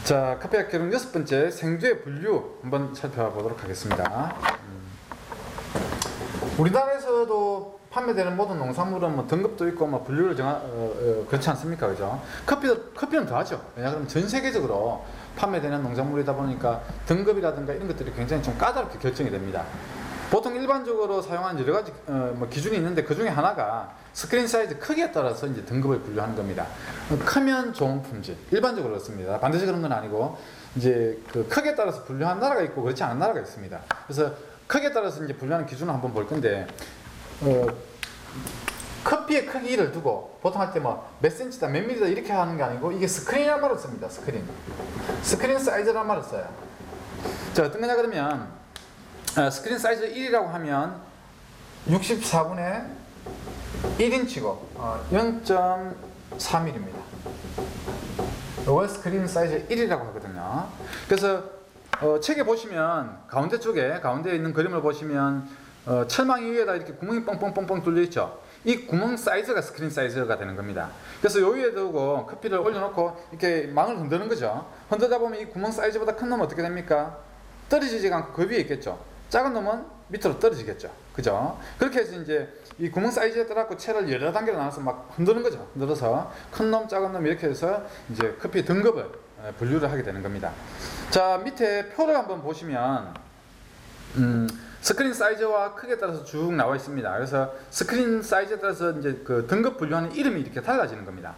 자, 카페학 개론 6번째 생두의 분류 한번 살펴보도록 하겠습니다. 우리나라에서도 판매되는 모든 농산물은 뭐 등급도 있고 뭐 분류를 그렇지 않습니까? 그죠? 커피는 더하죠. 왜냐하면 전 세계적으로 판매되는 농작물이다 보니까 등급이라든가 이런 것들이 굉장히 좀 까다롭게 결정이 됩니다. 보통 일반적으로 사용하는 여러 가지 뭐 기준이 있는데 그 중에 하나가 스크린 사이즈 크기에 따라서 이제 등급을 분류하는 겁니다. 크면 좋은 품질, 일반적으로 그렇습니다. 반드시 그런 건 아니고 이제 그 크기에 따라서 분류하는 나라가 있고 그렇지 않은 나라가 있습니다. 그래서 크기에 따라서 이제 분류하는 기준을 한번 볼 건데 커피의 크기를 두고 보통 할 때 뭐 몇 센치다, 몇 밀리다 이렇게 하는 게 아니고 이게 스크린이라는 말을 씁니다. 스크린 사이즈라는 말을 써요. 자, 어떤 거냐 그러면 스크린 사이즈 1이라고 하면 64분의 1인치고 0.3mm입니다. 이걸 스크린 사이즈 1이라고 하거든요. 그래서 책에 보시면 가운데 있는 그림을 보시면 철망 위에다 이렇게 구멍이 뻥뻥뻥뻥 뚫려 있죠. 이 구멍 사이즈가 스크린 사이즈가 되는 겁니다. 그래서 요 위에 두고 커피를 올려놓고 이렇게 망을 흔드는 거죠. 흔들다 보면 이 구멍 사이즈보다 큰 놈은 어떻게 됩니까? 떨어지지가 않고 그 위에 있겠죠. 작은 놈은 밑으로 떨어지겠죠. 그죠? 그렇게 해서 이제 이 구멍 사이즈에 따라 채를 여러 단계로 나눠서 막 흔드는 거죠. 흔들어서 큰 놈, 작은 놈 이렇게 해서 이제 커피 등급을 분류를 하게 되는 겁니다. 자, 밑에 표를 한번 보시면 스크린 사이즈와 크기에 따라서 쭉 나와 있습니다. 그래서 스크린 사이즈에 따라서 이제 그 등급 분류하는 이름이 이렇게 달라지는 겁니다.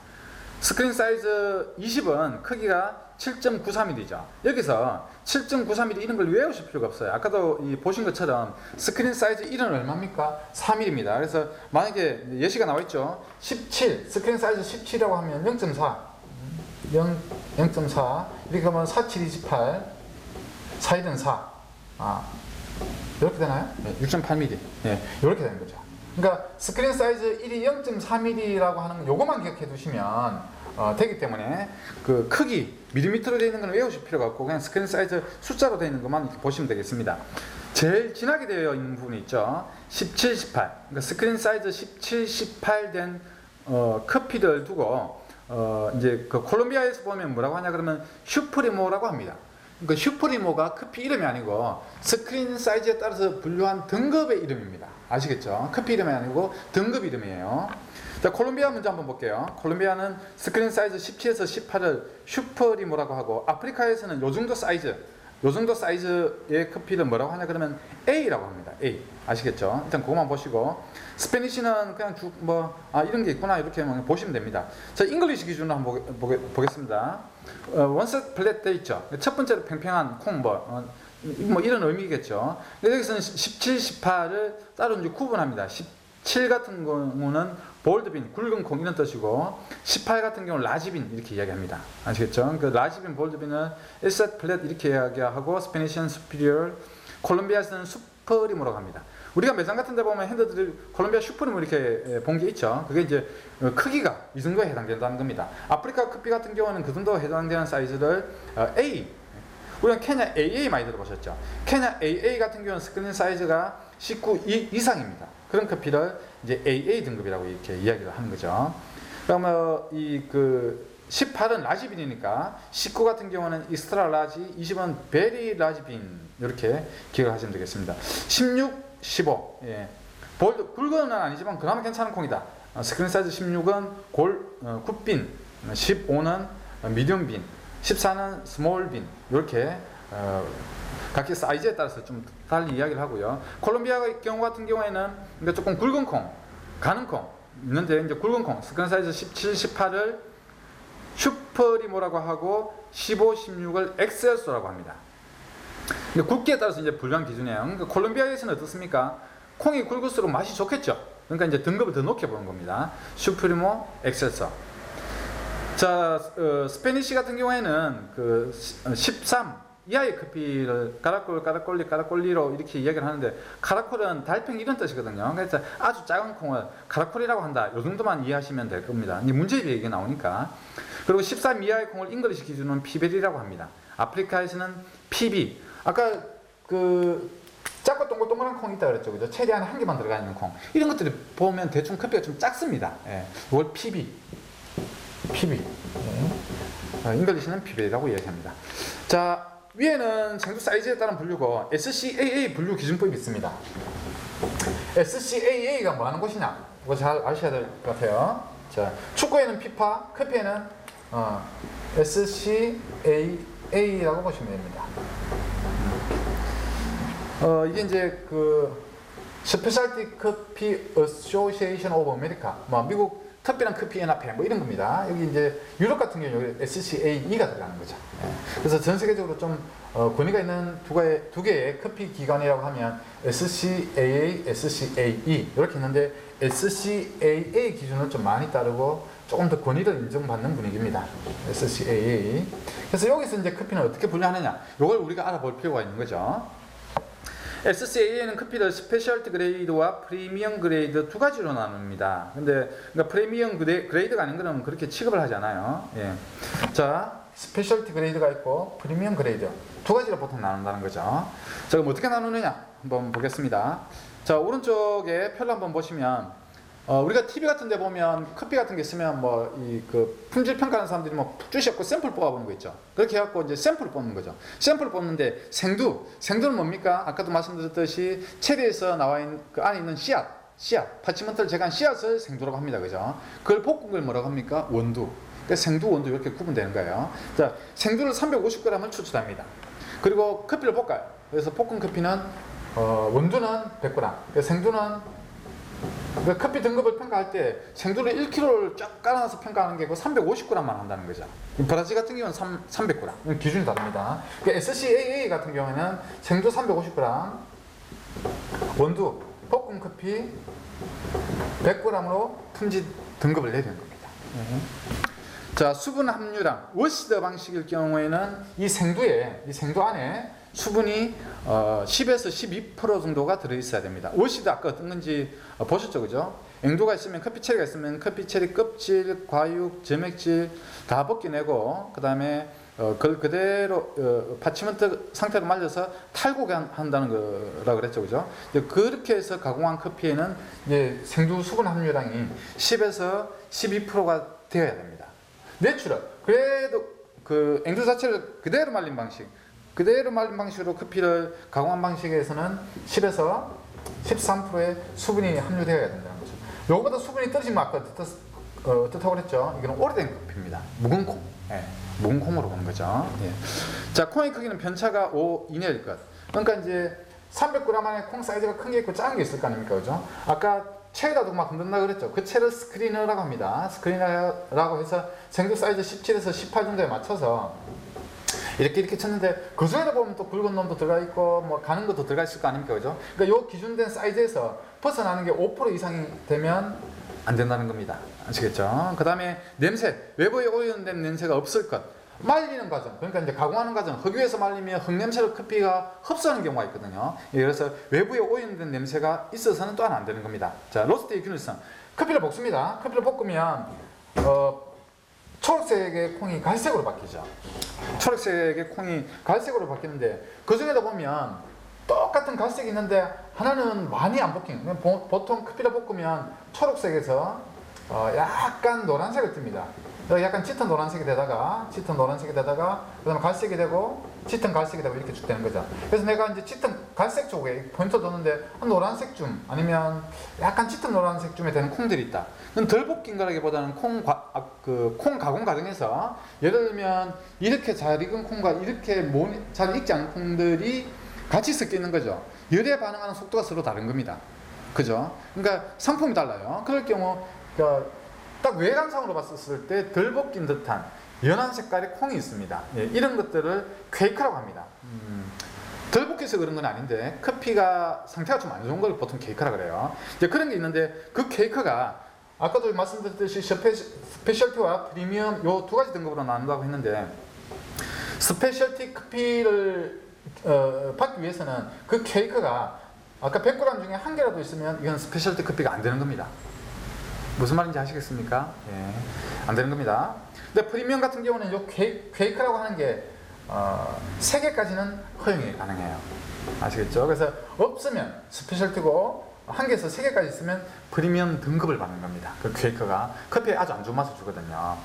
스크린 사이즈 20은 크기가 7.93mm죠. 여기서 7.93mm 이런 걸 외우실 필요가 없어요. 아까도 보신 것처럼 스크린 사이즈 1은 얼마입니까? 3mm입니다. 그래서 만약에 예시가 나와 있죠. 17, 스크린 사이즈 17이라고 하면 0.4, 0.4 이렇게 하면 4, 7, 28, 4, 1은 4. 이렇게 되나요? 네, 6.8mm. 네, 이렇게 되는 거죠. 그러니까 스크린 사이즈 1이 0.4mm라고 하는 건 요것만 기억해 두시면 되기 때문에 그 크기, 밀리미터로 되어 있는 건 외우실 필요가 없고 그냥 스크린 사이즈 숫자로 되어 있는 것만 이렇게 보시면 되겠습니다. 제일 진하게 되어 있는 부분이 있죠. 17, 18. 그러니까 스크린 사이즈 17, 18 된 커피를 두고 이제 그 콜롬비아에서 보면 뭐라고 하냐 그러면 슈프리모라고 합니다. 그러니까 슈프리모가 커피 이름이 아니고 스크린 사이즈에 따라서 분류한 등급의 이름입니다. 아시겠죠? 커피 이름이 아니고 등급 이름이에요. 자, 콜롬비아 문제 한번 볼게요. 콜롬비아는 스크린 사이즈 17에서 18을 슈프리모라고 하고 아프리카에서는 요 정도 사이즈의 커피를 뭐라고 하냐 그러면 A라고 합니다. A. 아시겠죠? 일단 그것만 보시고 스페니쉬는 그냥 이런 게 있구나 이렇게 보시면 됩니다. 자, 잉글리시 기준으로 한번 보겠습니다. 원셋 플랫 돼 있죠. 첫 번째로 팽팽한 콩 뭐 이런 의미겠죠. 여기서는 17, 18을 따로 이제 구분합니다. 17 같은 경우는 볼드빈, 굵은 콩 이런 뜻이고 18 같은 경우는 라지빈 이렇게 이야기합니다. 아시겠죠? 그 라지빈, 볼드빈은 일셋 플랫 이렇게 이야기하고 스페니쉬는 수피리얼, 콜롬비아에서는 슈프리모라고 합니다. 우리가 매장 같은 데 보면 핸드들이 콜롬비아 슈프리모 이렇게 본 게 있죠. 그게 이제 크기가 이 정도에 해당된다는 겁니다. 아프리카 커피 같은 경우는 그 정도 해당되는 사이즈를 A. 우리가 케냐 AA 많이 들어보셨죠? 케냐 AA 같은 경우는 스크린 사이즈가 19 이상입니다. 그런 커피를 이제 AA 등급이라고 이렇게 이야기를 하는 거죠. 그러면 18은 라지빈이니까 19 같은 경우는 익스트라 라지, 20은 베리 라지빈 이렇게 기억을 하시면 되겠습니다. 16, 15 굵은 건 아니지만 그나마 괜찮은 콩이다. 스크린 사이즈 16은 굿빈, 15는 미디움빈, 14는 스몰빈 이렇게 각기 사이즈에 따라서 좀 달리 이야기를 하고요. 콜롬비아 경우 같은 경우에는 조금 굵은 콩, 가는 콩 있는데 이제 굵은 콩 스크린 사이즈 17, 18을 슈프리모라고 하고 15, 16을 엑셀소라고 합니다. 근데 굵기에 따라서 이제 분류한 기준이에요. 그러니까 콜롬비아에서는 어떻습니까? 콩이 굵을수록 맛이 좋겠죠. 그러니까 이제 등급을 더 높게 보는 겁니다. 슈프리모, 엑셀소. 자, 스페니쉬 같은 경우에는 13 이하의 커피를 까라꼴리로 이렇게 이야기를 하는데 카라콜은 달팽이 이런 뜻이거든요. 그래서 아주 작은 콩을 카라콜이라고 한다. 이 정도만 이해하시면 될 겁니다. 이제 문제집에 얘기 나오니까. 그리고 13 이하의 콩을 잉글리시 기준은 피벨이라고 합니다. 아프리카에서는 PB. 아까 작고 동글동글한 콩이 있다 그랬죠. 그죠? 체리 안에 한 개만 들어가 있는 콩. 이런 것들이 보면 대충 커피가 좀 작습니다. 이걸 PB. 예. 잉글리시는 PBA라고 이야기합니다. 자, 위에는 생두 사이즈에 따른 분류고 SCAA 분류 기준법이 있습니다. SCAA가 뭐 하는 곳이냐? 이거 잘 아셔야 될 것 같아요. 자, 축구에는 피파, 커피에는 SCAA라고 보시면 됩니다. 이게 이제 그 스페셜티 커피 어소시에이션 오브 아메리카, 뭐 미국 특별한 커피 연합회 뭐 이런 겁니다. 여기 이제 유럽 같은 경우는 SCAE가 들어가는 거죠. 그래서 전 세계적으로 좀 권위가 있는 두 개의 커피 기관이라고 하면 SCAA, SCAE 이렇게 있는데 SCAA 기준을 좀 많이 따르고 조금 더 권위를 인정받는 분위기입니다. SCAA. 그래서 여기서 이제 커피는 어떻게 분류하느냐? 이걸 우리가 알아볼 필요가 있는 거죠. SCAA는 커피를 스페셜티 그레이드와 프리미엄 그레이드 두 가지로 나눕니다. 근데 그러니까 프리미엄 그레이드가 아닌 거는 그렇게 취급을 하지 않아요. 예. 자, 스페셜티 그레이드가 있고 프리미엄 그레이드 두 가지로 보통 나눈다는 거죠. 자, 그럼 어떻게 나누느냐 한번 보겠습니다. 자, 오른쪽에 표를 한번 보시면 우리가 TV 같은 데 보면 커피 같은 게 있으면 뭐 이 그 품질 평가하는 사람들이 뭐 푹 쥐고 샘플 뽑아보는 거 있죠. 그렇게 해갖고 이제 샘플을 뽑는 거죠. 샘플을 뽑는데 생두는 뭡니까? 아까도 말씀드렸듯이 체리에서 나와 있는 그 안에 있는 씨앗, 파치먼트를 제거한 씨앗을 생두라고 합니다. 그죠? 그걸 볶은 걸 뭐라고 합니까? 원두. 그래서 생두, 원두 이렇게 구분되는 거예요. 자, 생두를 350g을 추출합니다. 그리고 커피를 볶아요. 그래서 볶은 커피는 원두는 100g, 생두는 커피 등급을 평가할 때 생두를 1kg를 쫙 깔아놔서 평가하는 게 350g만 한다는 거죠. 브라질 같은 경우는 300g. 기준이 다릅니다. SCAA 같은 경우에는 생두 350g, 원두, 볶은 커피 100g으로 품질 등급을 내리는 겁니다. 자, 수분 함유량, 워시드 방식일 경우에는 이 생두 안에 수분이 10에서 12% 정도가 들어있어야 됩니다. 워시드 아까 어떤 건지 보셨죠, 그죠? 앵두가 있으면 커피 체리가 있으면 커피 체리 껍질, 과육, 점액질 다 벗겨내고 그 다음에 그걸 그대로 파치먼트 상태로 말려서 탈곡한다는 거라 그랬죠, 그죠? 그렇게 해서 가공한 커피에는 이제 생두 수분 함유량이 10에서 12%가 되어야 됩니다. 내추럴, 그래도 그 앵두 자체를 그대로 말린 방식으로 커피를 가공한 방식에서는 10에서 13%의 수분이 함유되어야 된다는 거죠. 요거보다 수분이 떨어지면 아까 어떻다고 그랬죠? 이거는 오래된 커피입니다. 묵은 콩. 예, 묵은 콩으로 보는 거죠. 예. 자, 콩의 크기는 편차가 5 이내일 것. 그러니까 이제 300g 안에 콩 사이즈가 큰 게 있고 작은 게 있을 거 아닙니까? 그죠? 아까 체에다도 막 흔든다 그랬죠. 그 체를 스크리너라고 합니다. 스크리너라고 해서 생두 사이즈 17에서 18 정도에 맞춰서 이렇게 쳤는데 그 중에도 보면 또 굵은 놈도 들어가 있고 뭐 가는 것도 들어가 있을 거 아닙니까, 그죠? 그러니까 요 기준된 사이즈에서 벗어나는 게 5% 이상이 되면 안 된다는 겁니다. 아시겠죠? 그 다음에 냄새, 외부에 오염된 냄새가 없을 것. 말리는 과정, 그러니까 이제 가공하는 과정, 흙위에서 말리면 흙냄새로 커피가 흡수하는 경우가 있거든요. 그래서 외부에 오염된 냄새가 있어서는 또한 안 되는 겁니다. 자, 로스트의 균일성. 커피를 볶습니다. 커피를 볶으면 초록색의 콩이 갈색으로 바뀌죠. 초록색의 콩이 갈색으로 바뀌는데 그 중에도 보면 똑같은 갈색이 있는데 하나는 많이 안 볶인. 보통 커피를 볶으면 초록색에서 약간 노란색을 띱니다. 약간 짙은 노란색이 되다가 그다음에 갈색이 되고 짙은 갈색이 되고 이렇게 쭉 되는 거죠. 그래서 내가 이제 짙은 갈색 쪽에 포인트 뒀는데 한 노란색쯤 아니면 약간 짙은 노란색쯤에 되는 콩들이 있다. 그건 덜 볶인 거라기보다는 콩 가공 과정에서 예를 들면 이렇게 잘 익은 콩과 이렇게 잘 익지 않은 콩들이 같이 섞여 있는 거죠. 열에 반응하는 속도가 서로 다른 겁니다. 그죠? 그러니까 상품이 달라요. 그럴 경우 딱 외관상으로 봤을 때 덜 볶인 듯한 연한 색깔의 콩이 있습니다. 예, 이런 것들을 퀘이크라고 합니다. 덜 볶여서 그런 건 아닌데 커피가 상태가 좀 안 좋은 걸 보통 퀘이크라고 그래요. 이제 그런 게 있는데 그 퀘이크가 아까도 말씀드렸듯이 스페셜티와 프리미엄 요 두 가지 등급으로 나눈다고 했는데 스페셜티 커피를 받기 위해서는 그 퀘이크가 아까 100g 중에 한 개라도 있으면 이건 스페셜티 커피가 안 되는 겁니다. 무슨 말인지 아시겠습니까? 예, 안 되는 겁니다. 근데 프리미엄 같은 경우는 요 퀘이크라고 하는 게 3개까지는 허용이 가능해요. 아시겠죠? 그래서 없으면 스페셜티고 한 개에서 세 개까지 있으면 프리미엄 등급을 받는 겁니다. 그 퀘이커가 커피에 아주 안 좋은 맛을 주거든요.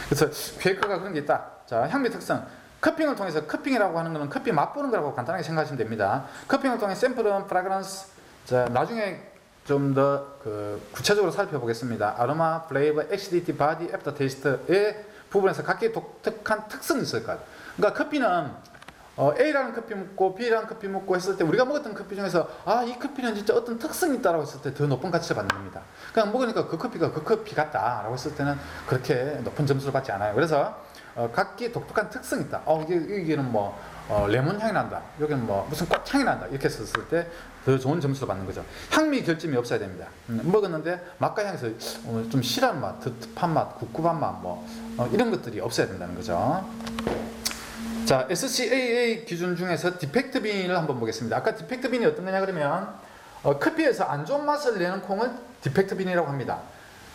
그래서 퀘이커가 그런 게 있다. 자, 향미 특성. 커핑을 통해서, 커핑이라고 하는 거는 커피 맛보는 거라고 간단하게 생각하시면 됩니다. 커핑을 통해 샘플은 프라그런스, 자, 나중에 좀 더 그 구체적으로 살펴보겠습니다. 아로마, 플레이버, 애시디티, 바디, 애프터 테이스트의 부분에서 각기 독특한 특성이 있을 거예요. 그러니까 커피는 A라는 커피 먹고 B라는 커피 먹고 했을 때 우리가 먹었던 커피 중에서 이 커피는 진짜 어떤 특성이 있다라고 했을 때 더 높은 가치를 받는 겁니다. 그냥 먹으니까 그 커피가 그 커피 같다라고 했을 때는 그렇게 높은 점수를 받지 않아요. 그래서 각기 독특한 특성이 있다. 여기는 뭐 레몬 향이 난다. 여기는 뭐 무슨 꽃 향이 난다. 이렇게 썼을 때 더 좋은 점수를 받는 거죠. 향미 결점이 없어야 됩니다. 먹었는데 맛과 향에서 좀 실한 맛, 텁텁한 맛, 굽굽한 맛, 이런 것들이 없어야 된다는 거죠. 자, SCAA 기준 중에서 디펙트 빈을 한번 보겠습니다. 아까 디펙트 빈이 어떤 거냐 그러면 커피에서 안 좋은 맛을 내는 콩을 디펙트 빈이라고 합니다.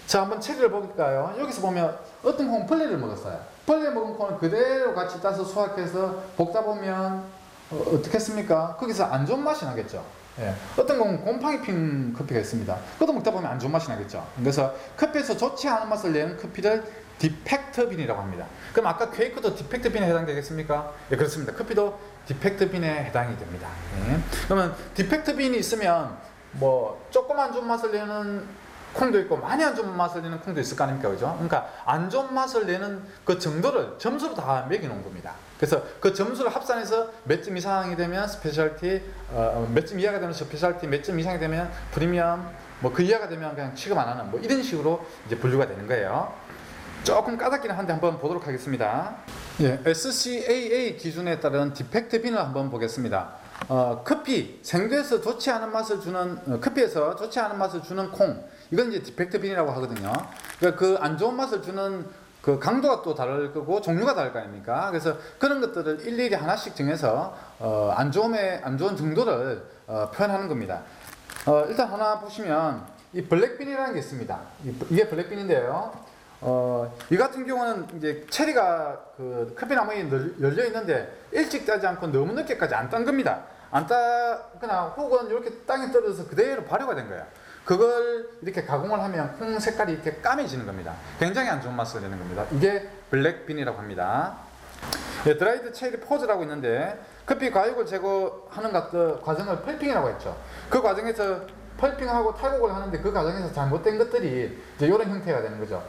자, 한번 체리를 볼까요? 여기서 보면 어떤 콩은 펄레를 먹었어요. 펄레 먹은 콩을 그대로 같이 따서 수확해서 볶다 보면 어떻겠습니까? 거기서 안 좋은 맛이 나겠죠. 예. 어떤 콩은 곰팡이 핀 커피가 있습니다. 그것도 먹다 보면 안 좋은 맛이 나겠죠. 그래서 커피에서 좋지 않은 맛을 내는 커피를 디펙트 빈이라고 합니다. 그럼 아까 퀘이커도 디펙트 빈에 해당되겠습니까? 예, 그렇습니다. 커피도 디펙트 빈에 해당이 됩니다. 예. 그러면 디펙트 빈이 있으면 뭐 조금 안 좋은 맛을 내는 콩도 있고 많이 안 좋은 맛을 내는 콩도 있을 거 아닙니까? 그죠? 그러니까 안 좋은 맛을 내는 그 정도를 점수로 다 매겨 놓은 겁니다. 그래서 그 점수를 합산해서 몇 점 이상이 되면 스페셜티, 몇 점 이하가 되면 스페셜티, 몇 점 이상이 되면 프리미엄, 뭐 그 이하가 되면 그냥 취급 안 하는 뭐 이런 식으로 이제 분류가 되는 거예요. 조금 까다롭긴 한데 한번 보도록 하겠습니다. 예, SCAA 기준에 따른 디펙트 빈을 한번 보겠습니다. 커피, 생두에서 좋지 않은 맛을 주는, 커피에서 좋지 않은 맛을 주는 콩, 이건 이제 디펙트 빈이라고 하거든요. 그러니까 그 안 좋은 맛을 주는 그 강도가 또 다를 거고 종류가 다를 거 아닙니까? 그래서 그런 것들을 일일이 하나씩 정해서 안 좋은 정도를 표현하는 겁니다. 일단 하나 보시면 이 블랙빈이라는 게 있습니다. 이게 블랙빈인데요. 이 같은 경우는 이제 체리가 그 커피 나무에 열려 있는데 일찍 따지 않고 너무 늦게까지 안 딴 겁니다. 안 따거나 혹은 이렇게 땅에 떨어져서 그대로 발효가 된 거예요. 그걸 이렇게 가공을 하면 콩 색깔이 이렇게 까매지는 겁니다. 굉장히 안 좋은 맛을 내는 겁니다. 이게 블랙빈이라고 합니다. 예, 드라이드 체리 포즈라고 있는데 커피 과육을 제거하는 과정을 펄핑이라고 했죠. 그 과정에서 펄핑하고 탈곡을 하는데 그 과정에서 잘못된 것들이 이제 이런 형태가 되는 거죠.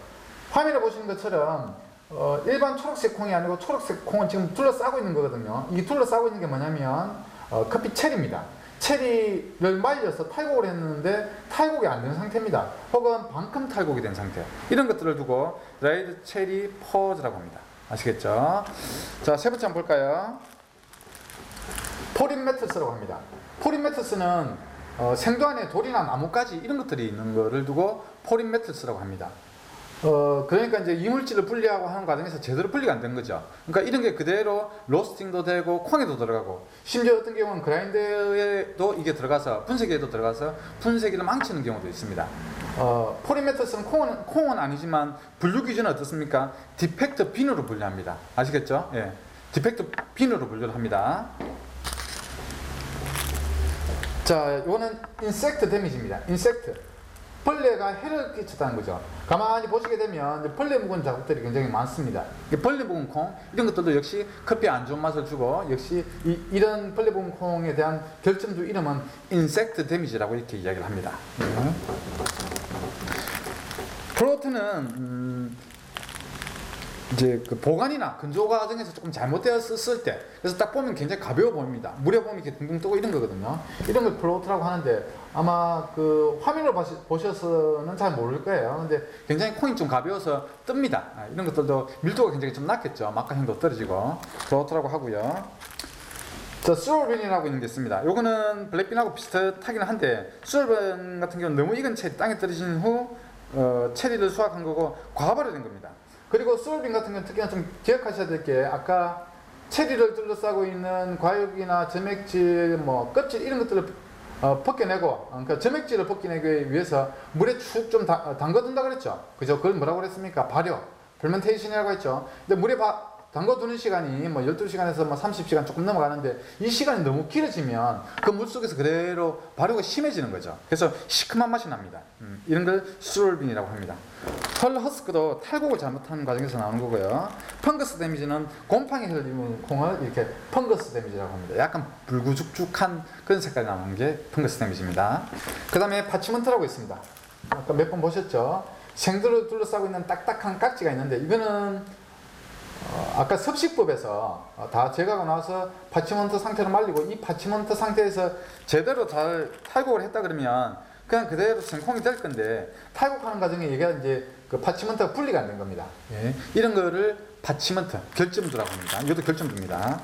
화면에 보시는 것처럼 일반 초록색 콩이 아니고 초록색 콩은 지금 둘러싸고 있는 거거든요. 이 둘러싸고 있는 게 뭐냐면 커피 체리입니다. 체리를 말려서 탈곡을 했는데 탈곡이 안 된 상태입니다. 혹은 반큼 탈곡이 된 상태. 이런 것들을 두고 드라이드 체리 포즈라고 합니다. 아시겠죠? 자, 세 번째 한번 볼까요? 포린 매트스라고 합니다. 포린 매트스는 생두 안에 돌이나 나뭇가지 이런 것들이 있는 거를 두고 포린 매트스라고 합니다. 그러니까 이제 이물질을 분리하고 하는 과정에서 제대로 분리가 안 된 거죠. 그러니까 이런 게 그대로 로스팅도 되고 콩에도 들어가고 심지어 어떤 경우는 그라인더에도 이게 들어가서 분쇄기에도 들어가서 분쇄기를 망치는 경우도 있습니다. 포린 매트스는 콩은 아니지만 분류 기준은 어떻습니까? 디펙트 빈으로 분류합니다. 아시겠죠? 예. 디펙트 빈으로 분류를 합니다. 자, 이거는 인섹트 데미지입니다. 인섹트. 벌레가 해를 끼쳤다는 거죠. 가만히 보시게 되면 벌레 묵은 자국들이 굉장히 많습니다. 벌레 묵은 콩 이런 것들도 역시 커피에 안 좋은 맛을 주고 역시 이런 벌레 묵은 콩에 대한 결정적 이름은 인섹트 데미지라고 이렇게 이야기를 합니다. 프로트는 이제 그 보관이나 건조 과정에서 조금 잘못되었을 때 그래서 딱 보면 굉장히 가벼워 보입니다. 물에 보면 이렇게 둥둥 뜨고 이런 거거든요. 이런 걸 플로트라고 하는데 아마 그 화면을 보셔서는 잘 모를 거예요. 근데 굉장히 콩이 좀 가벼워서 뜹니다. 이런 것들도 밀도가 굉장히 좀 낮겠죠. 막가향도 떨어지고 플로트라고 하고요. 자, 수얼빈이라고 있는 게 있습니다. 요거는 블랙빈하고 비슷하긴 한데 수얼빈 같은 경우는 너무 익은 체리 땅에 떨어진 후 체리를 수확한 거고 과발효 된 겁니다. 그리고 수얼빈 같은 경우는 특히나 좀 기억하셔야 될 게 아까 체리를 둘러싸고 있는 과육이나 점액질, 뭐 껍질 이런 것들을 벗겨내고 그러니까 점액질을 벗겨내기 위해서 물에 축 좀 담가둔다 그랬죠. 그죠? 그걸 뭐라고 그랬습니까? 발효, fermentation이라고 했죠. 근데 물에 담궈두는 시간이 뭐 12시간에서 뭐 30시간 조금 넘어가는데 이 시간이 너무 길어지면 그 물속에서 그대로 발효가 심해지는 거죠. 그래서 시큼한 맛이 납니다. 이런 걸 수롤빈이라고 합니다. 털 허스크도 탈곡을 잘못하는 과정에서 나오는 거고요. 펑거스 데미지는 곰팡이 흘리는 콩을 이렇게 펑거스 데미지라고 합니다. 약간 불구죽죽한 그런 색깔이 나오는 게 펑거스 데미지입니다. 그 다음에 파치먼트라고 있습니다. 아까 몇 번 보셨죠? 생두를 둘러싸고 있는 딱딱한 깍지가 있는데 이거는 아까 섭식법에서 다 제거하고 나서 파치먼트 상태로 말리고 이 파치먼트 상태에서 제대로 잘 탈곡을 했다 그러면 그냥 그대로 생콩이 될 건데 탈곡하는 과정에 이게 이제 그 파치먼트가 분리가 안 된 겁니다. 예. 이런 거를 파치먼트, 결점두라고 합니다. 이것도 결점두입니다.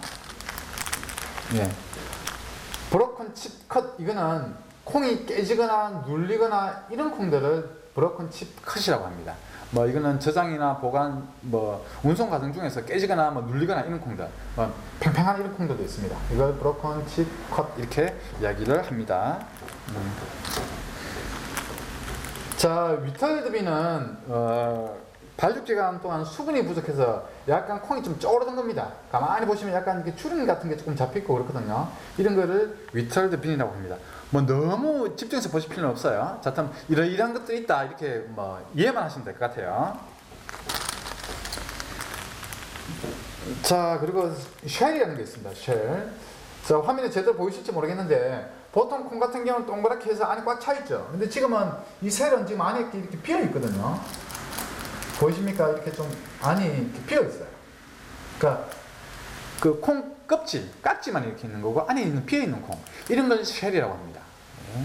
예. 브로큰 칩 컷, 이거는 콩이 깨지거나 눌리거나 이런 콩들을 브로큰 칩 컷이라고 합니다. 뭐 이거는 저장이나 보관, 뭐 운송 과정 중에서 깨지거나 뭐 눌리거나 이런 콩들, 뭐 팽팽한 이런 콩들도 있습니다. 이걸 브로큰 칩 컷 이렇게 이야기를 합니다. 자, 위탈드빈은 발육 기간 동안 수분이 부족해서 약간 콩이 좀 쪼그라든 겁니다. 가만히 보시면 약간 이렇게 주름 같은 게 조금 잡혀있고 그렇거든요. 이런 거를 위탈드빈이라고 합니다. 뭐 너무 집중해서 보실 필요는 없어요. 자, 그럼 이러이러한 것들이 있다 이렇게 뭐 이해만 하시면 될 것 같아요. 자, 그리고 쉘이라는 게 있습니다. 쉘. 자, 화면에 제대로 보이실지 모르겠는데 보통 콩 같은 경우는 동그랗게 해서 안에 꽉 차 있죠. 근데 지금은 이 셀은 지금 안에 이렇게 비어 있거든요. 보이십니까? 이렇게 좀 안이 이렇게 비어 있어요. 그러니까 그 콩 껍질, 깍지만 이렇게 있는 거고 안에 있는 비어 있는 콩, 이런 걸 쉘이라고 합니다. 네.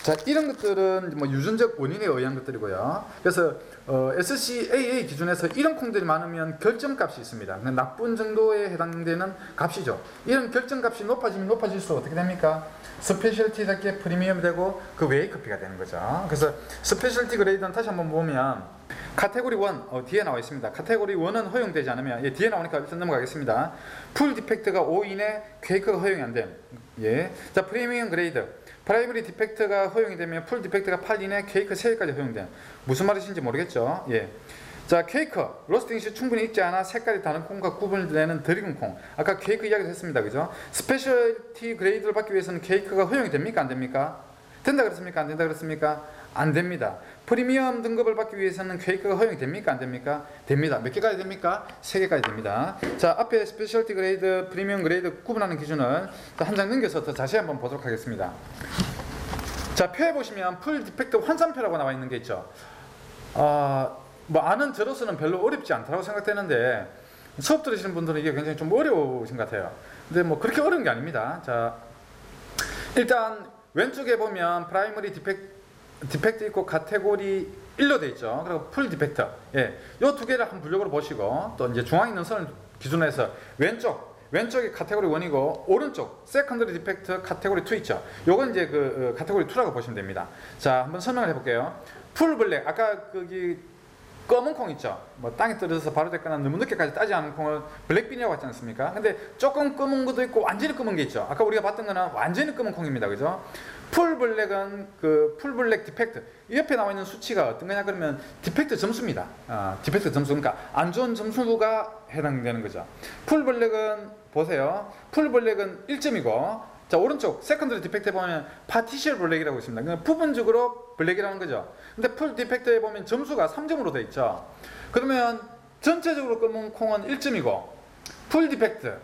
자, 이런 것들은 뭐 유전적 원인에 의한 것들이고요. 그래서 SCAA 기준에서 이런 콩들이 많으면 결점값이 있습니다. 나쁜 정도에 해당되는 값이죠. 이런 결점값이 높아지면 높아질수록 어떻게 됩니까? 스페셜티답게 프리미엄이 되고 그 외의 커피가 되는 거죠. 그래서 스페셜티 그레이드는 다시 한번 보면 카테고리 1 뒤에 나와 있습니다. 카테고리 1은 허용되지 않으면 뒤에 나오니까 일단 넘어가겠습니다. 풀 디펙트가 5 이내 퀘이크가 허용이 안 됨. 예. 자, 프리미엄 그레이드 프라이머리 디펙트가 허용이 되면 풀 디펙트가 8 이내 퀘이크 3개까지 허용됨. 무슨 말이신지 모르겠죠. 예. 자, 퀘이크 로스팅 시 충분히 익지 않아 색깔이 다른 콩과 구분을 내는 덜 익은 콩. 아까 퀘이크 이야기를 했습니다. 그죠? 스페셜티 그레이드를 받기 위해서는 퀘이크가 허용이 됩니까? 안 됩니까? 된다 그랬습니까? 안 된다 그랬습니까? 안 됩니다. 프리미엄 등급을 받기 위해서는 퀘이크가 허용이 됩니까? 안 됩니까? 됩니다. 몇 개까지 됩니까? 3개까지 됩니다. 자, 앞에 스페셜티 그레이드, 프리미엄 그레이드 구분하는 기준을 한 장 넘겨서 더 자세히 한번 보도록 하겠습니다. 자, 표에 보시면 풀 디펙트 환산표라고 나와 있는 게 있죠. 뭐 아는 저로서는 별로 어렵지 않다고 생각되는데 수업 들으시는 분들은 이게 굉장히 좀 어려우신 것 같아요. 근데 뭐 그렇게 어려운 게 아닙니다. 자, 일단 왼쪽에 보면 프라이머리 디펙트 있고 카테고리 1로 돼 있죠. 그리고 풀 디펙트. 예. 요 두 개를 한 분력으로 보시고 또 이제 중앙에 있는 선을 기준으로 해서 왼쪽이 카테고리 1이고 오른쪽 세컨더리 디펙트 카테고리 2 있죠. 요건 이제 그 카테고리 2라고 보시면 됩니다. 자, 한번 설명을 해 볼게요. 풀 블랙 아까 거기 검은 콩 있죠. 뭐 땅에 떨어져서 바로 됐거나 너무 늦게까지 따지 않은 콩을 블랙빈이라고 하지 않습니까? 근데 조금 검은 것도 있고 완전히 검은 게 있죠. 아까 우리가 봤던 거는 완전히 검은 콩입니다. 그죠? 풀 블랙은 그 풀 블랙 디펙트. 이 옆에 나와 있는 수치가 어떤 거냐 그러면 디펙트 점수입니다. 디펙트 점수. 그러니까 안 좋은 점수가 해당되는 거죠. 풀 블랙은 보세요. 풀 블랙은 1점이고 자, 오른쪽 세컨더리 디펙트에 보면 파티셜 블랙이라고 있습니다. 그러니까 부분적으로 블랙이라는 거죠. 근데 풀 디펙트에 보면 점수가 3점으로 되어 있죠. 그러면 전체적으로 검은 콩은 1점이고 풀 디펙트는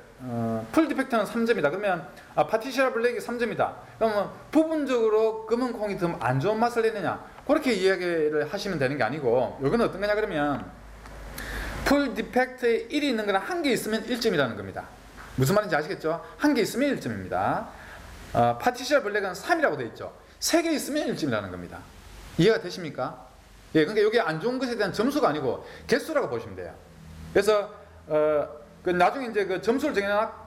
3점이다. 그러면 파티셜 블랙이 3점이다. 그러면 부분적으로 검은 콩이 더 안 좋은 맛을 내느냐 그렇게 이야기를 하시면 되는 게 아니고 여기는 어떤 거냐 그러면 풀 디펙트에 1이 있는 거는 한 개 있으면 1점이라는 겁니다. 무슨 말인지 아시겠죠? 한 개 있으면 1점입니다. 파티셜 블랙은 3이라고 되어 있죠. 3개 있으면 1점이라는 겁니다. 이해가 되십니까? 예, 그러니까 이게 안 좋은 것에 대한 점수가 아니고 개수라고 보시면 돼요. 그래서 그 나중에 이제 그 점수를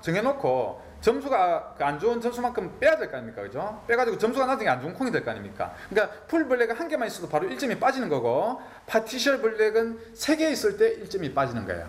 정해놓고 점수가 안 좋은 점수만큼 빼야 될 거 아닙니까? 그죠? 빼가지고 점수가 나중에 안 좋은 콩이 될 거 아닙니까? 그러니까 풀 블랙은 한 개만 있어도 바로 1점이 빠지는 거고 파티셜 블랙은 3개 있을 때 1점이 빠지는 거예요.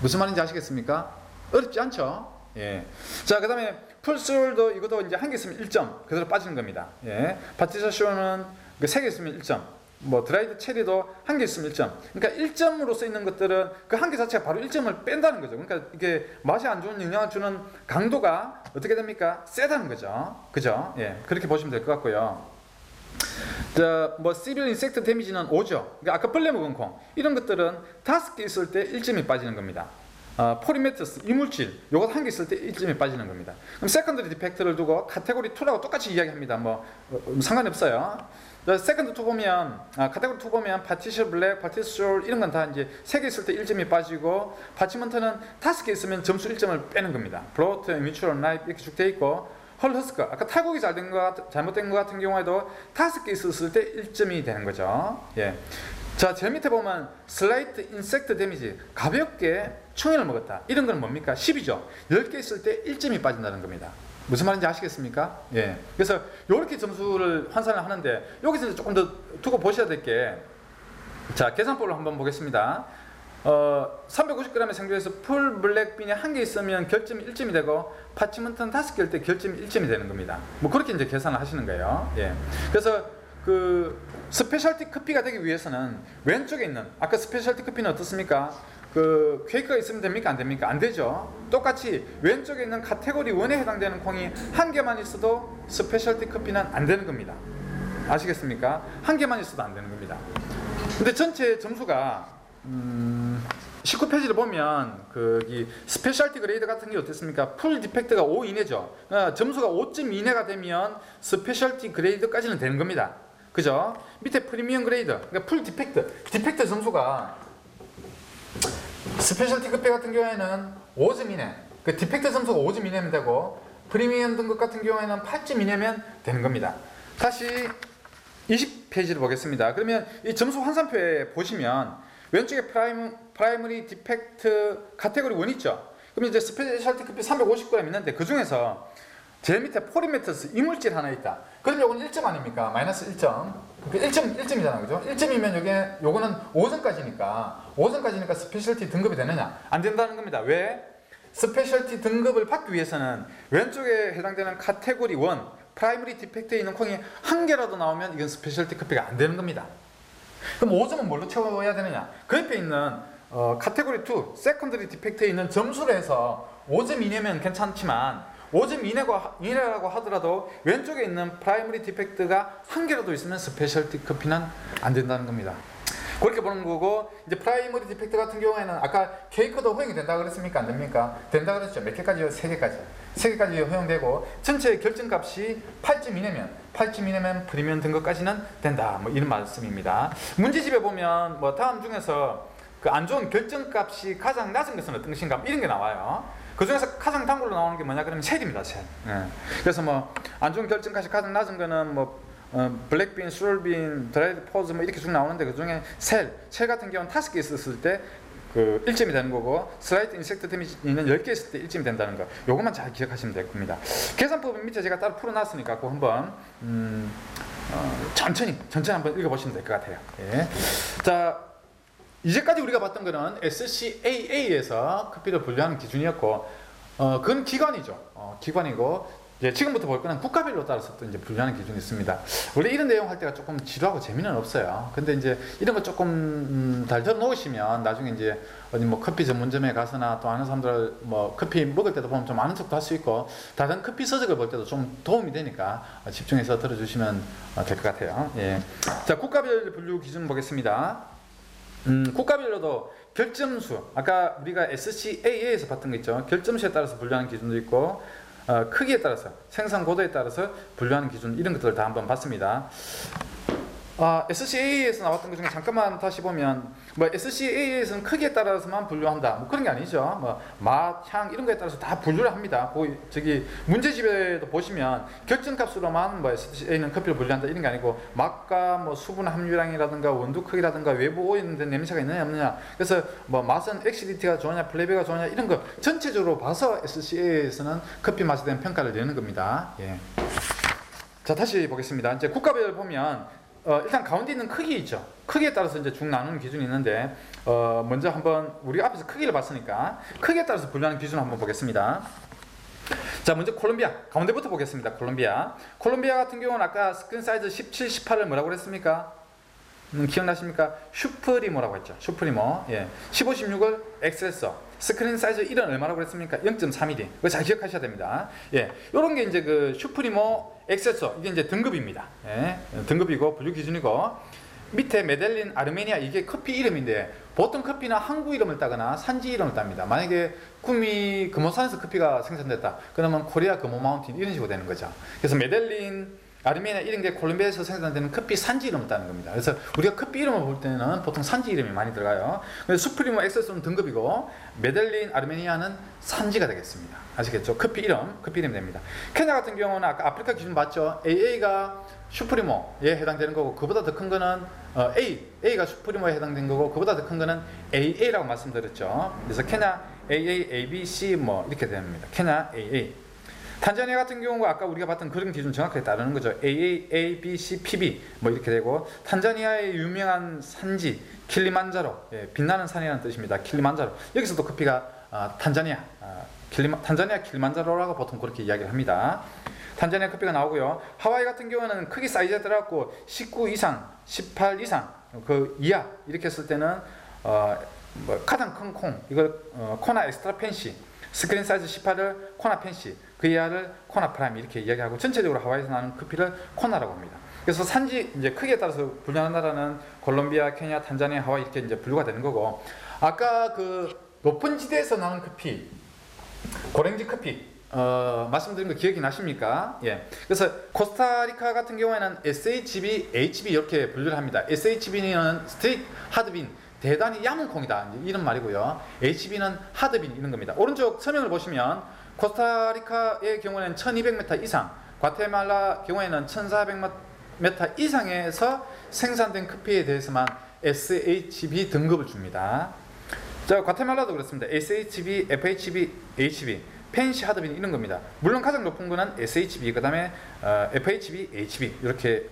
무슨 말인지 아시겠습니까? 어렵지 않죠? 예. 자, 그 다음에 풀솔도 이것도 이제 한 개 있으면 1점 그대로 빠지는 겁니다. 예. 파티션 쇼는 3개 있으면 1점 뭐 드라이드 체리도 한 개 있으면 1점. 그러니까 1점으로 써 있는 것들은 그 한 개 자체가 바로 1점을 뺀다는 거죠. 그러니까 이게 맛이 안 좋은 영향을 주는 강도가 어떻게 됩니까? 세다는 거죠. 그죠? 예, 그렇게 보시면 될 것 같고요. 뭐 시빌 인섹트 데미지는 5죠. 그러니까 아까 벌레 먹은 콩 이런 것들은 5개 있을 때 1점이 빠지는 겁니다. 포리메트스 이물질 요것 한 개 있을 때 1점이 빠지는 겁니다. 그럼 세컨더리 디펙트를 두고 카테고리 2라고 똑같이 이야기합니다. 뭐 상관이 없어요. 세컨드 2 보면 카테고리 2 보면 파티션 블랙, 파티션 이런 건 다 이제 3개 있을 때 1점이 빠지고 파치먼트는 5개 있으면 점수 1점을 빼는 겁니다. 브로트, 뮤추얼, 나이프 이렇게 쭉 돼 있고 헐 허스크 아까 탈곡이 잘못된 것 같은 경우에도 5개 있었을 때 1점이 되는 거죠. 예. 자, 제일 밑에 보면 슬라이트 인섹트 데미지 가볍게 충혈을 먹었다. 이런 건 뭡니까? 10이죠. 10개 있을 때 1점이 빠진다는 겁니다. 무슨 말인지 아시겠습니까? 예. 그래서 이렇게 점수를 환산을 하는데 여기서 조금 더 두고 보셔야 될 게 자, 계산법을 한번 보겠습니다. 350g의 생두에서 풀 블랙빈이 한 개 있으면 결점이 1점이 되고 파치먼트는 5개일 때 결점이 1점이 되는 겁니다. 뭐 그렇게 이제 계산을 하시는 거예요. 예. 그래서 그 스페셜티 커피가 되기 위해서는 왼쪽에 있는 아까 스페셜티 커피는 어떻습니까? 그 퀘이크가 있으면 됩니까? 안 됩니까? 안 되죠. 똑같이 왼쪽에 있는 카테고리 1에 해당되는 콩이 한 개만 있어도 스페셜티 커피는 안 되는 겁니다. 아시겠습니까? 한 개만 있어도 안 되는 겁니다. 근데 전체 점수가 19페이지를 보면 이 스페셜티 그레이드 같은 게 어땠습니까? 풀 디펙트가 5 이내죠. 점수가 5점 이내가 되면 스페셜티 그레이드까지는 되는 겁니다. 그죠? 밑에 프리미엄 그레이드, 그러니까 풀 디펙트 점수가 스페셜티 커피 같은 경우에는 5점 이내, 그 디펙트 점수가 5점 이내면 되고 프리미엄 등급 같은 경우에는 8점 이내면 되는 겁니다. 다시 20페이지를 보겠습니다. 그러면 이 점수 환산표에 보시면 왼쪽에 프라이머리 디펙트 카테고리 1 있죠. 그럼 이제 스페셜티 커피 350g 있는데 그 중에서 제일 밑에 포리메트스 이물질 하나 있다. 그럼 요건 1점 아닙니까? 마이너스 1점. 1점이잖아. 그죠? 1점이면 요거는 5점까지니까 스페셜티 등급이 되느냐? 안 된다는 겁니다. 왜? 스페셜티 등급을 받기 위해서는 왼쪽에 해당되는 카테고리 1 프라이머리 디펙트에 있는 콩이 한 개라도 나오면 이건 스페셜티 커피가 안 되는 겁니다. 그럼 5점은 뭘로 채워야 되느냐? 그 옆에 있는 카테고리 2 세컨더리 디펙트에 있는 점수로 해서 5점 이내면 괜찮지만 5점 이내라고 하더라도 왼쪽에 있는 프라이머리 디펙트가 한 개라도 있으면 스페셜티 커피는 안 된다는 겁니다. 그렇게 보는 거고 이제 프라이머리 디펙트 같은 경우에는 아까 케이크도 허용이 된다 그랬습니까? 안 됩니까? 된다 그랬죠. 몇 개까지요? 3개까지 허용되고 전체 결정값이 8점 이내면 프리미엄 등급까지는 된다. 뭐 이런 말씀입니다. 문제집에 보면 뭐 다음 중에서 그 안 좋은 결정값이 가장 낮은 것은 어떤 것인가 이런 게 나와요. 그 중에서 가장 단골로 나오는 게 뭐냐 그러면 셀입니다. 셀. 예. 그래서 뭐 안 좋은 결정값이 가장 낮은 거는 뭐 블랙빈, 슈얼빈, 드라이드 포즈 뭐 이렇게 쭉 나오는데 그 중에 셀 같은 경우는 5개 있었을 때 그 1점이 되는 거고 슬라이트 인섹트 데미지는 10개 있을 때 1점이 된다는 거. 요것만 잘 기억하시면 될 겁니다. 계산법은 밑에 제가 따로 풀어놨으니까 그거 한번 천천히 한번 읽어보시면 될 것 같아요. 예. 자, 이제까지 우리가 봤던 거는 SCAA에서 커피를 분류하는 기준이었고 그건 기관이죠. 기관이고 이제 지금부터 볼 거는 국가별로 따라서 또 이제 분류하는 기준이 있습니다. 원래 이런 내용 할 때가 조금 지루하고 재미는 없어요. 근데 이제 이런 거 조금 달려 놓으시면 나중에 이제 어디 뭐 커피 전문점에 가서나 또 아는 사람들 뭐 커피 먹을 때도 보면 좀 아는 척도 할 수 있고 다른 커피 서적을 볼 때도 좀 도움이 되니까 집중해서 들어주시면 될 것 같아요. 예. 자, 국가별 분류 기준 보겠습니다. 국가별로도 결점수, 아까 우리가 SCAA에서 봤던 거 있죠. 결점수에 따라서 분류하는 기준도 있고 크기에 따라서, 생산 고도에 따라서 분류하는 기준 이런 것들을 다 한번 봤습니다. SCA에서 나왔던 것 중에 잠깐만 다시 보면 뭐 SCA에서는 크기에 따라서만 분류한다 뭐 그런 게 아니죠. 뭐 맛, 향 이런 거에 따라서 다 분류를 합니다. 저기 문제집에도 보시면 결정값으로만 뭐 SCA는 커피를 분류한다 이런 게 아니고 맛과 뭐 수분 함유량이라든가 원두 크기라든가 외부 오염된 냄새가 있느냐 없느냐 그래서 뭐 맛은 엑시디티가 좋으냐 플레이버가 좋으냐 이런 거 전체적으로 봐서 SCA에서는 커피 맛에 대한 평가를 내는 겁니다. 예. 자, 다시 보겠습니다. 이제 국가별 보면 일단 가운데 있는 크기 있죠. 크기에 따라서 이제 중 나누는 기준이 있는데 먼저 한번 우리가 앞에서 크기를 봤으니까 크기에 따라서 분류하는 기준을 한번 보겠습니다. 자, 먼저 콜롬비아 가운데부터 보겠습니다. 콜롬비아 같은 경우는 아까 스크린 사이즈 17, 18을 뭐라고 그랬습니까? 기억나십니까? 슈프리모라고 했죠. 슈프리모. 예. 15, 16을 엑셀서. 스크린 사이즈 1은 얼마라고 그랬습니까? 0.3mm. 그거 잘 기억하셔야 됩니다. 예. 요런 게 이제 그 슈프리모 엑셀서. 이게 이제 등급입니다. 예. 등급이고 분류 기준이고. 밑에 메델린 아르메니아 이게 커피 이름인데 보통 커피는 항구 이름을 따거나 산지 이름을 땁니다. 만약에 구미 금호산에서 커피가 생산됐다. 그러면 코리아 금호 마운틴 이런 식으로 되는 거죠. 그래서 메델린 아르메니아 이런 게 콜롬비아에서 생산되는 커피 산지 이름을 따는 겁니다. 그래서 우리가 커피 이름을 볼 때는 보통 산지 이름이 많이 들어가요. 그래서 수프리모 엑셀소는 등급이고 메델린 아르메니아는 산지가 되겠습니다. 아시겠죠? 커피 이름 됩니다. 케냐 같은 경우는 아까 아프리카 기준 봤죠? AA가 슈프리모에 해당되는 거고 그보다 더 큰 거는 A가 슈프리모에 해당되는 거고 그보다 더 큰 거는 AA라고 말씀드렸죠. 그래서 케냐 AA, ABC 뭐 이렇게 됩니다. 케냐 AA. 탄자니아 같은 경우가 아까 우리가 봤던 그런 기준 정확하게 따르는 거죠. AA, A, B, C, PB 뭐 이렇게 되고 탄자니아의 유명한 산지 킬리만자로 빛나는 산이라는 뜻입니다. 킬리만자로 여기서도 커피가 탄자니아 킬리만자로라고 보통 그렇게 이야기를 합니다. 탄자니아 커피가 나오고요. 하와이 같은 경우는 크기 사이즈에 따라 19 이상, 18 이상 그 이하 이렇게 했을 때는 뭐 가장 큰 콩 이걸 코나 엑스트라 펜시 스크린 사이즈 18을 코나 펜시, 그 이하를 코나 프라임 이렇게 이야기하고 전체적으로 하와이에서 나는 커피를 코나라고 합니다. 그래서 산지 이제 크기에 따라서 분류하는 나라는 콜롬비아, 케냐, 탄자니아, 하와이 이렇게 이제 분류가 되는 거고 아까 그 높은 지대에서 나는 커피, 고랭지 커피 말씀드린 거 기억이 나십니까? 예. 그래서 코스타리카 같은 경우에는 SHB, HB 이렇게 분류를 합니다. SHB는 스트릿 하드빈 대단히 얇은 콩이다 이런 말이고요. HB는 하드빈 이런 겁니다. 오른쪽 서명을 보시면 코스타리카의 경우에는 1200m 이상, 과테말라 경우에는 1400m 이상에서 생산된 커피에 대해서만 SHB 등급을 줍니다. 자, 과테말라도 그렇습니다. SHB, FHB, HB, 펜시, 하드빈 이런 겁니다. 물론 가장 높은 거는 SHB, 그 다음에 FHB, HB 이렇게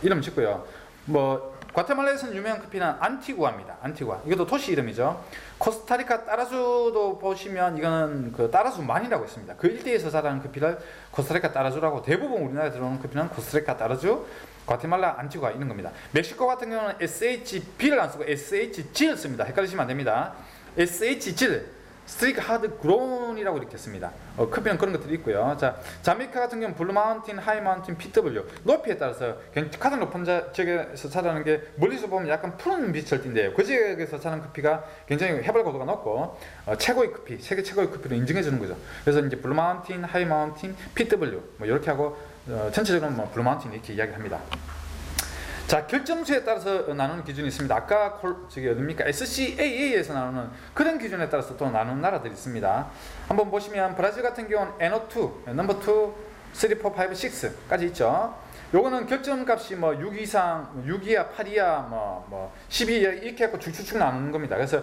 이름 짓고요. 뭐 과테말라에서는 유명한 커피는 안티구아입니다. 안티구아. 이것도 도시 이름이죠. 코스타리카 따라주도 보시면 이거는 그 따라주 만이라고 있습니다. 그 일대에서 자라는 커피를 코스타리카 따라주라고 대부분 우리나라에 들어오는 커피는 코스타리카 따라주, 과테말라 안티구아 이런 겁니다. 멕시코 같은 경우는 SHB를 안 쓰고 SHG를 씁니다. 헷갈리시면 안 됩니다. SHG 스트릭 하드 그론이라고 이렇게 씁니다. 커피는 그런 것들이 있고요. 자, 자메이카 같은 경우는 블루 마운틴, 하이 마운틴, PW 높이에 따라서 가장 높은 지역에서 자라는 게 멀리서 보면 약간 푸른 빛을 띈대요. 그 지역에서 자라는 커피가 굉장히 해발 고도가 높고 최고의 커피, 세계 최고의 커피로 인정해 주는 거죠. 그래서 이제 블루 마운틴, 하이 마운틴, PW 뭐 이렇게 하고 전체적으로 뭐 블루 마운틴 이렇게 이야기합니다. 자, 결점수에 따라서 나누는 기준이 있습니다. 아까 어딥니까? SCAA에서 나누는 그런 기준에 따라서 또 나누는 나라들이 있습니다. 한번 보시면 브라질 같은 경우는 NO2, 넘버 2, 3, 4, 5, 6까지 있죠. 요거는 결점값이 뭐 6 이상, 6 이하, 8 이하, 뭐 12 이하 이렇게 해서 쭉쭉쭉 나누는 겁니다. 그래서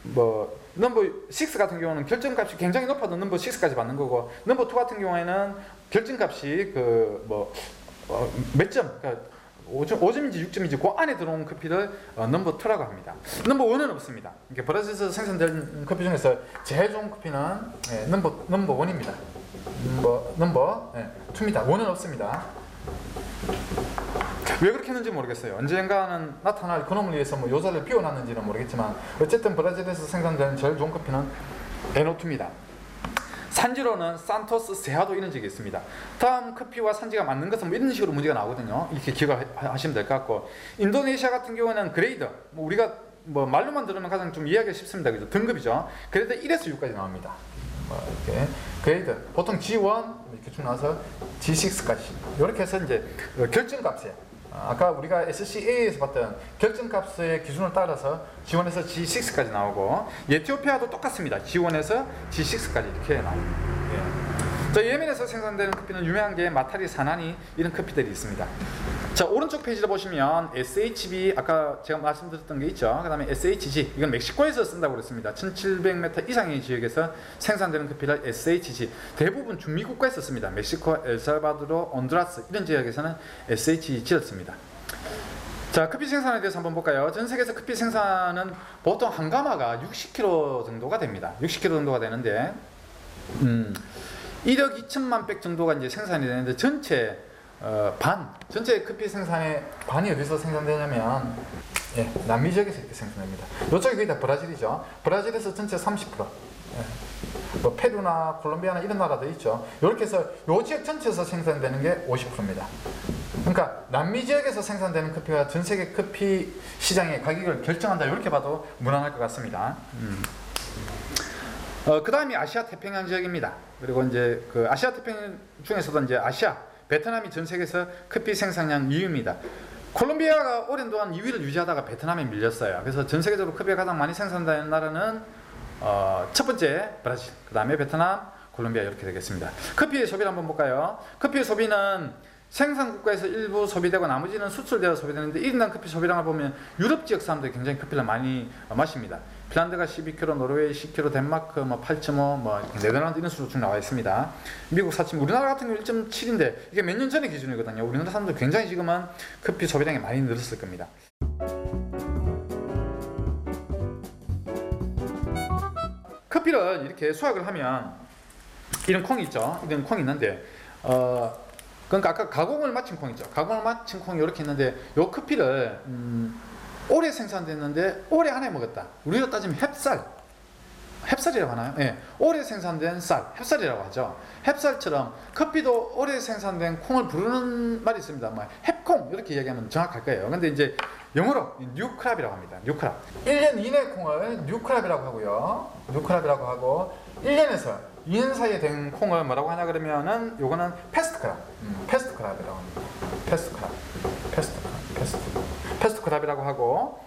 뭐 넘버 6 같은 경우는 결점값이 굉장히 높아도 넘버 6까지 받는 거고, 넘버 2 같은 경우에는 결점값이 몇 점, 그러니까 5점인지 6점인지 그 안에 들어온 커피를 넘버 2라고 합니다. 넘버 1은 없습니다. 이게 브라질에서 생산된 커피 중에서 제일 좋은 커피는 넘버 1입니다. 넘버 2입니다. 1은 없습니다. 왜 그렇게 했는지 모르겠어요. 언젠가는 나타날 그놈을 위해서 뭐 요자를 비워놨는지는 모르겠지만 어쨌든 브라질에서 생산된 제일 좋은 커피는 NO2입니다. 산지로는 산토스, 세하도 이런 지역이 있습니다. 다음 커피와 산지가 맞는 것은 뭐 이런 식으로 문제가 나오거든요. 이렇게 기억하시면 될 것 같고, 인도네시아 같은 경우는 그레이드, 뭐 우리가 뭐 말로만 들으면 가장 좀 이해하기 쉽습니다. 그죠? 등급이죠. 그래도 1에서 6까지 나옵니다. 이렇게 그레이드, 보통 G1 이렇게 쭉 나와서 G6까지 이렇게 해서 이제 결정값이에요. 아까 우리가 SCA에서 봤던 결정값의 기준을 따라서 G1에서 G6까지 나오고, 에티오피아도 똑같습니다. G1에서 G6까지 이렇게 나옵니다. 예. 자, 예멘에서 생산되는 커피는 유명한 게 마타리, 사나니 이런 커피들이 있습니다. 자, 오른쪽 페이지를 보시면 SHB 아까 제가 말씀드렸던 게 있죠. 그 다음에 SHG, 이건 멕시코에서 쓴다고 그랬습니다. 1700m 이상의 지역에서 생산되는 커피를 SHG, 대부분 중미 국가에서 씁니다. 멕시코, 엘살바도르, 온두라스 이런 지역에서는 SHG를 씁니다. 자, 커피 생산에 대해서 한번 볼까요? 전 세계에서 커피 생산은 보통 한 가마가 60kg 정도가 됩니다. 60kg 정도가 되는데 1억 2천만 백 정도가 이제 생산이 되는데 전체 전체 커피 생산의 반이 어디서 생산되냐면 남미 지역에서 이렇게 생산됩니다. 이쪽이 거의 다 브라질이죠. 브라질에서 전체 30%. 뭐 페루나 콜롬비아나 이런 나라도 있죠. 이렇게 해서 이 지역 전체에서 생산되는 게 50%입니다. 그러니까 남미 지역에서 생산되는 커피가 전 세계 커피 시장의 가격을 결정한다. 이렇게 봐도 무난할 것 같습니다. 그 다음이 아시아 태평양 지역입니다. 그리고 이제 그 아시아 태평양 중에서도 이제 아시아, 베트남이 전 세계에서 커피 생산량 2위입니다. 콜롬비아가 오랜 동안 2위를 유지하다가 베트남에 밀렸어요. 그래서 전 세계적으로 커피가 가장 많이 생산되는 나라는 첫 번째 브라질, 그 다음에 베트남, 콜롬비아 이렇게 되겠습니다. 커피의 소비를 한번 볼까요? 커피의 소비는 생산 국가에서 일부 소비되고 나머지는 수출되어 소비되는데 1인당 커피 소비량을 보면 유럽 지역 사람들이 굉장히 커피를 많이 마십니다. 핀란드가 12kg, 노르웨이 10kg, 덴마크 8.5, 네덜란드 이런 수로 쭉 나와 있습니다. 미국 4.2, 우리나라 같은 경우 1.7인데 이게 몇 년 전의 기준이거든요. 우리나라 사람들 굉장히 지금은 커피 소비량이 많이 늘었을 겁니다. 커피를 이렇게 수확을 하면 이런 콩이 있죠. 이런 콩이 있는데 그러니까 아까 가공을 마친 콩 있죠. 가공을 마친 콩이 이렇게 있는데 이 커피를 오래 생산됐는데 오래 안에 먹었다. 우리로 따지면 햅쌀이라고 하나요? 네, 오래 생산된 쌀, 햅쌀이라고 하죠. 햅쌀처럼 커피도 오래 생산된 콩을 부르는 말이 있습니다. 햅콩 이렇게 이야기하면 정확할 거예요. 근데 이제 영어로 뉴크랍이라고 합니다. 뉴크랍. 1년 이내 콩을 뉴크랍이라고 하고요. 뉴크랍이라고 하고 1년에서 2년 사이에 된 콩을 뭐라고 하냐 그러면은 요거는 패스트크랍. 패스트크랍이라고 합니다. 패스트크랍이라고 하고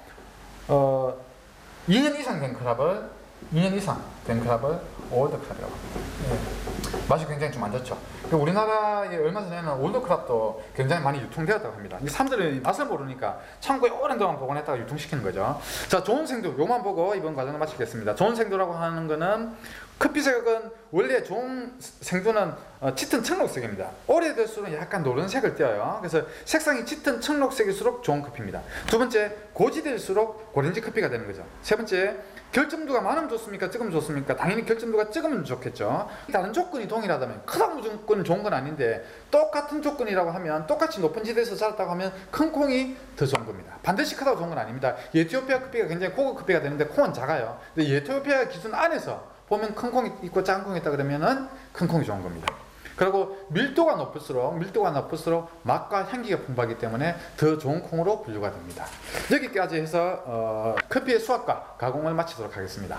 2년 이상 된 크랍을 올드크랍이라고 합니다. 맛이 굉장히 좀 안 좋죠. 우리나라에 얼마 전에는 올드크랍도 굉장히 많이 유통되었다고 합니다. 사람들이 맛을 모르니까 창고에 오랜 동안 보관했다가 유통시키는 거죠. 자, 좋은 생두 요만 보고 이번 과정을 마치겠습니다. 좋은 생두라고 하는 거는 커피색은 원래 좋은 생두는 짙은 청록색입니다. 오래될수록 약간 노란색을 띄어요. 그래서 색상이 짙은 청록색일수록 좋은 커피입니다. 두 번째, 고지될수록 고렌지 커피가 되는 거죠. 세 번째, 결점도가 많으면 좋습니까? 적으면 좋습니까? 당연히 결점도가 적으면 좋겠죠. 다른 조건이 동일하다면 크다고 무조건 좋은 건 아닌데 똑같은 조건이라고 하면 똑같이 높은 지대에서 자랐다고 하면 큰 콩이 더 좋은 겁니다. 반드시 크다고 좋은 건 아닙니다. 에티오피아 커피가 굉장히 고급 커피가 되는데 콩은 작아요. 근데 에티오피아 기준 안에서 보면 큰 콩이 있고 작은 콩이 있다 그러면은 큰 콩이 좋은 겁니다. 그리고 밀도가 높을수록 맛과 향기가 풍부하기 때문에 더 좋은 콩으로 분류가 됩니다. 여기까지 해서 커피의 수확과 가공을 마치도록 하겠습니다.